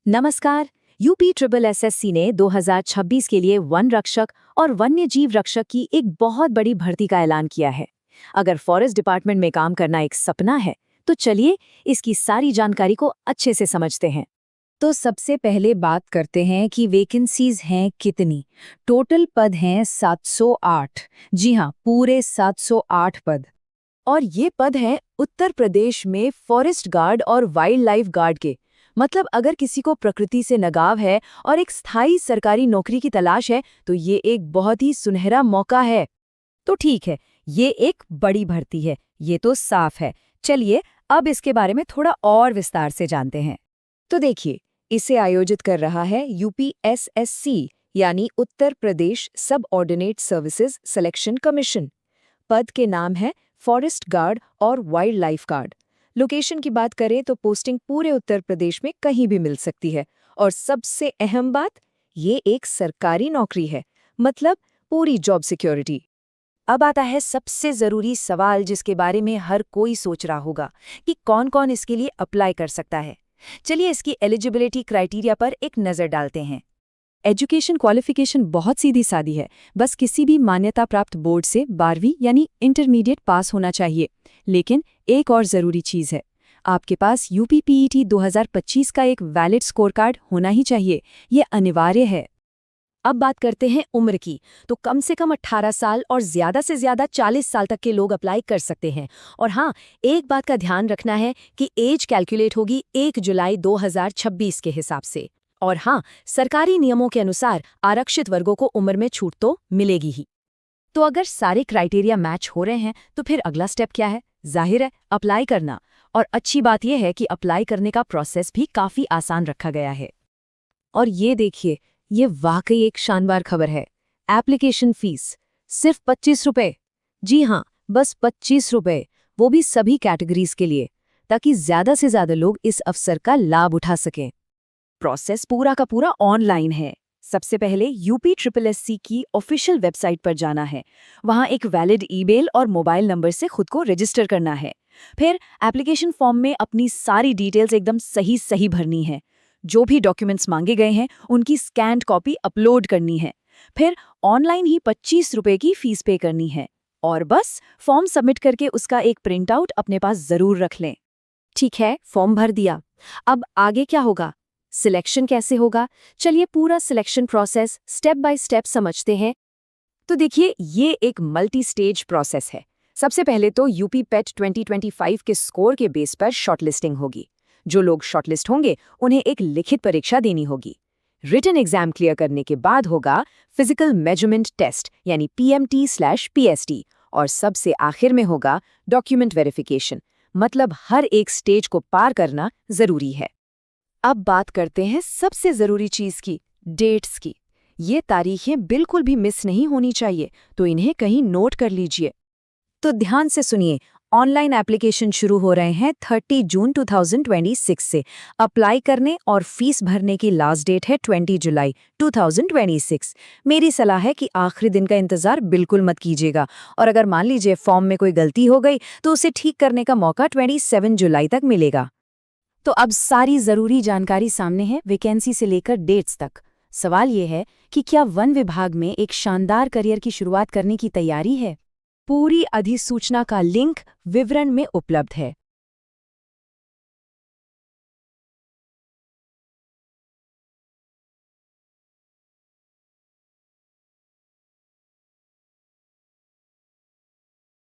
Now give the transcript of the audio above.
नमस्कार। UP triple SSC ने 2026 के लिए वन रक्षक और वन्य जीव रक्षक की एक बहुत बड़ी भर्ती का ऐलान किया है। अगर फॉरेस्ट डिपार्टमेंट में काम करना एक सपना है, तो चलिए इसकी सारी जानकारी को अच्छे से समझते हैं। तो सबसे पहले बात करते हैं कि वैकेंसीज हैं कितनी। टोटल पद हैं 708। जी हाँ, पूरे 708 पद। और ये पद हैं उत्तर प्रदेश में फॉरेस्ट गार्ड और वाइल्ड लाइफ गार्ड के। मतलब अगर किसी को प्रकृति से लगाव है और एक स्थायी सरकारी नौकरी की तलाश है, तो ये एक बहुत ही सुनहरा मौका है। तो ठीक है, ये एक बड़ी भर्ती है, ये तो साफ है। चलिए अब इसके बारे में थोड़ा और विस्तार से जानते हैं। तो देखिए, इसे आयोजित कर रहा है यूपीएसएससी, यानी उत्तर प्रदेश सब ऑर्डिनेट सर्विसेज सिलेक्शन कमीशन। पद के नाम है फॉरेस्ट गार्ड और वाइल्ड लाइफ गार्ड। लोकेशन की बात करें तो पोस्टिंग पूरे उत्तर प्रदेश में कहीं भी मिल सकती है। और सबसे अहम बात, ये एक सरकारी नौकरी है, मतलब पूरी जॉब सिक्योरिटी। अब आता है सबसे जरूरी सवाल जिसके बारे में हर कोई सोच रहा होगा कि कौन कौन इसके लिए अप्लाई कर सकता है। चलिए इसकी एलिजिबिलिटी क्राइटेरिया पर एक नज़र डालते हैं। एजुकेशन क्वालिफिकेशन बहुत सीधी सादी है। बस किसी भी मान्यता प्राप्त बोर्ड से 12वीं यानी इंटरमीडिएट पास होना चाहिए। लेकिन एक और ज़रूरी चीज़ है, आपके पास यूपीपीईटी 2025 का एक वैलिड स्कोर कार्ड होना ही चाहिए। ये अनिवार्य है। अब बात करते हैं उम्र की। तो कम से कम 18 साल और ज़्यादा से ज़्यादा 40 साल तक के लोग अप्लाई कर सकते हैं। और हाँ, एक बात का ध्यान रखना है कि एज कैलकुलेट होगी 1 जुलाई 2026 के हिसाब से। और हाँ, सरकारी नियमों के अनुसार आरक्षित वर्गों को उम्र में छूट तो मिलेगी ही। तो अगर सारे क्राइटेरिया मैच हो रहे हैं, तो फिर अगला स्टेप क्या है? जाहिर है, अप्लाई करना। और अच्छी बात यह है कि अप्लाई करने का प्रोसेस भी काफ़ी आसान रखा गया है। और ये देखिए, ये वाकई एक शानदार खबर है। एप्लीकेशन फीस सिर्फ 25 रुपये। जी हाँ, बस 25 रुपये, वो भी सभी कैटेगरीज के लिए, ताकि ज़्यादा से ज़्यादा लोग इस अवसर का लाभ उठा सकें। प्रोसेस पूरा का पूरा ऑनलाइन है। सबसे पहले यूपी ट्रिपल एससी की ऑफिशियल वेबसाइट पर जाना है। वहां एक वैलिड ईमेल और मोबाइल नंबर से खुद को रजिस्टर करना है। फिर एप्लीकेशन फॉर्म में अपनी सारी डिटेल्स एकदम सही सही भरनी है। जो भी डॉक्यूमेंट्स मांगे गए हैं उनकी स्कैन्ड कॉपी अपलोड करनी है। फिर ऑनलाइन ही 25 रुपये की फीस पे करनी है। और बस फॉर्म सबमिट करके उसका एक प्रिंट आउट अपने पास जरूर रख लें। ठीक है, फॉर्म भर दिया। अब आगे क्या होगा? सिलेक्शन कैसे होगा? चलिए पूरा selection process step by step समझते हैं। तो देखिए, ये एक मल्टी स्टेज प्रोसेस है। सबसे पहले तो यूपी पेट 2025 के स्कोर के बेस पर शॉर्टलिस्टिंग होगी। जो लोग शॉर्टलिस्ट होंगे उन्हें एक लिखित परीक्षा देनी होगी। रिटन एग्जाम क्लियर करने के बाद होगा फिजिकल मेजरमेंट टेस्ट, यानी PMT/PST। और सबसे आखिर में होगा डॉक्यूमेंट वेरिफिकेशन। मतलब हर एक स्टेज को पार करना जरूरी है। अब बात करते हैं सबसे ज़रूरी चीज़ की, डेट्स की। ये तारीखें बिल्कुल भी मिस नहीं होनी चाहिए, तो इन्हें कहीं नोट कर लीजिए। तो ध्यान से सुनिए, ऑनलाइन एप्लीकेशन शुरू हो रहे हैं 30 जून 2026 से। अप्लाई करने और फीस भरने की लास्ट डेट है 20 जुलाई 2026। मेरी सलाह है कि आखिरी दिन का इंतज़ार बिल्कुल मत कीजिएगा। और अगर मान लीजिए फॉर्म में कोई गलती हो गई, तो उसे ठीक करने का मौका 27 जुलाई तक मिलेगा। तो अब सारी जरूरी जानकारी सामने है, वैकेंसी से लेकर डेट्स तक। सवाल ये है कि क्या वन विभाग में एक शानदार करियर की शुरुआत करने की तैयारी है? पूरी अधिसूचना का लिंक विवरण में उपलब्ध है।